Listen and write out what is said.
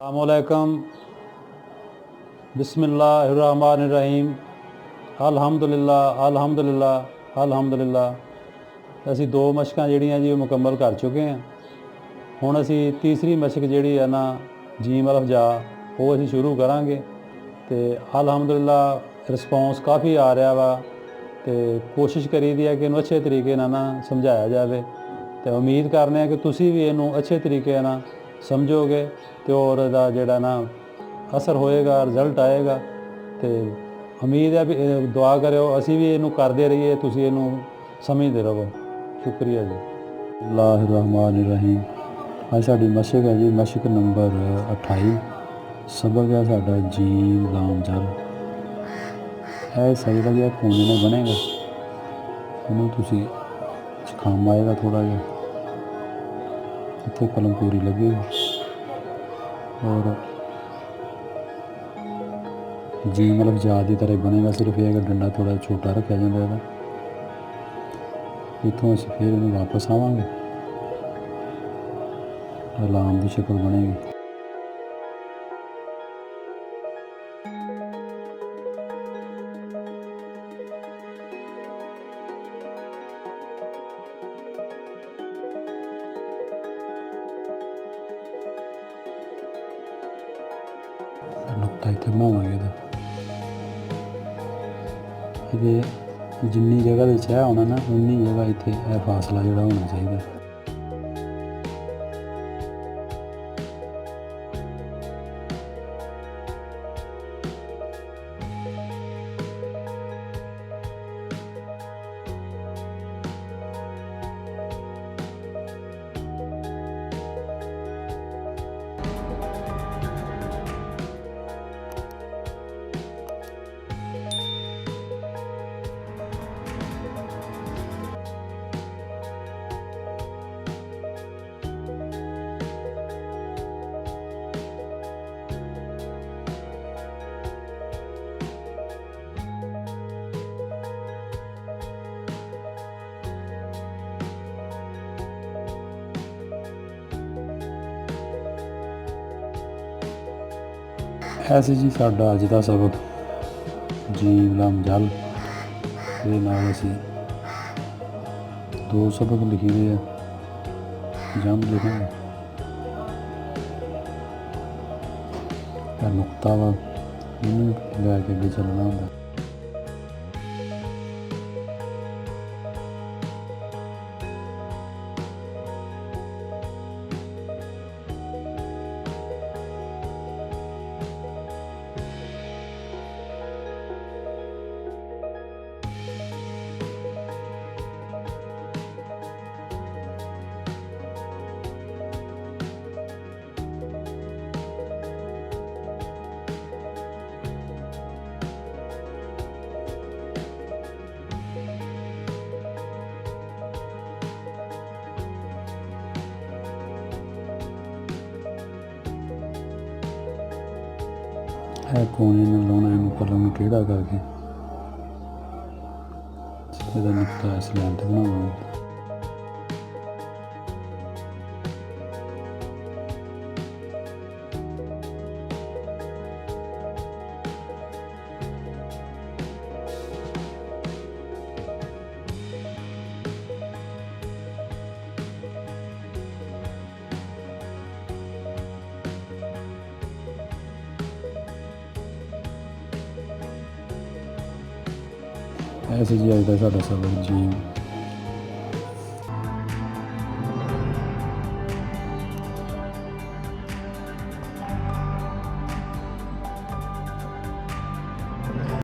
अस्सलामुअलैकुम बिस्मिल्लाहिर्रहमानिर्रहीम अल्हम्दुलिल्लाह अल्हम्दुलिल्लाह अल्हम्दुलिल्लाह। ਅਸੀਂ ਦੋ ਮਸ਼ਕਾਂ ਜਿਹੜੀਆਂ ਜੀ ਉਹ ਮੁਕੰਮਲ ਕਰ ਚੁੱਕੇ ਹਾਂ। ਹੁਣ ਅਸੀਂ ਤੀਸਰੀ ਮਸ਼ਕ ਜਿਹੜੀ ਹੈ ਨਾ ਜੀਮ ਅਲਫ ਜਾ ਉਹ ਅਸੀਂ ਸ਼ੁਰੂ ਕਰਾਂਗੇ ਅਤੇ ਅਲਹਮਦੁਲਿਲਾ ਰਿਸਪੌਂਸ ਕਾਫੀ ਆ ਰਿਹਾ ਵਾ ਅਤੇ ਕੋਸ਼ਿਸ਼ ਕਰੀਦੀ ਹੈ ਕਿ ਇਹਨੂੰ ਅੱਛੇ ਤਰੀਕੇ ਨਾਲ ਨਾ ਸਮਝਾਇਆ ਜਾਵੇ ਅਤੇ ਉਮੀਦ ਕਰਨੇ ਹਾਂ ਕਿ ਤੁਸੀਂ ਵੀ ਇਹਨੂੰ ਅੱਛੇ ਤਰੀਕੇ ਨਾਲ ਸਮਝੋਗੇ ਅਤੇ ਔਰ ਇਹਦਾ ਜਿਹੜਾ ਨਾ ਅਸਰ ਹੋਏਗਾ, ਰਿਜ਼ਲਟ ਆਏਗਾ। ਅਤੇ ਉਮੀਦ ਹੈ ਵੀ ਦੁਆ ਕਰਿਓ, ਅਸੀਂ ਵੀ ਇਹਨੂੰ ਕਰਦੇ ਰਹੀਏ, ਤੁਸੀਂ ਇਹਨੂੰ ਸਮਝਦੇ ਰਹੋ। ਸ਼ੁਕਰੀਆ ਜੀ। ਬਿਸਮਿल्लाहिर्रहमानिर्रहीम। ਅੱਜ ਸਾਡੀ ਮਸ਼ਕ ਹੈ ਜੀ ਮਸ਼ਕ ਨੰਬਰ 28। ਸਬਕ ਹੈ ਸਾਡਾ ਜੀਮ ਲਾਮ ਜਲ। ਇਹ ਸਾਈਡ ਜਿਹਾ ਕੋਨੇ ਨਾਲ ਬਣੇਗਾ, ਉਹਨੂੰ ਤੁਸੀਂ ਜ਼ੁਕਾਮ ਆਏਗਾ ਥੋੜ੍ਹਾ ਜਿਹਾ, ਇੱਥੇ ਕਲਮ ਪੂਰੀ ਲੱਗੇਗੀ और जी मतलब जा की तरह बनेगा। सिर्फ यह डंडा थोड़ा छोटा रखा जाता है। इतों अस फिर इन्हें वापस आवांगे, लाम की शक्ल बनेगी। नुकता इतने बनावे ये जिन्नी जगह चाह होना ना उन्नी जगह इतने फासला जोड़ा होना चाहिए। ऐसे जी साडा अज का सबक जीम लाम जल। ये नाल असी दो सबक लिखे हुए हैं, जम लिखेंगे नुकता वा, इन्हूं लैके अगे चलना होंदा। है कोने में लाना, इन कलम टेढ़ा करके इसका नुकता इस लाइन से बनाऊंगा। ऐसे जी अज का साडा सबक जी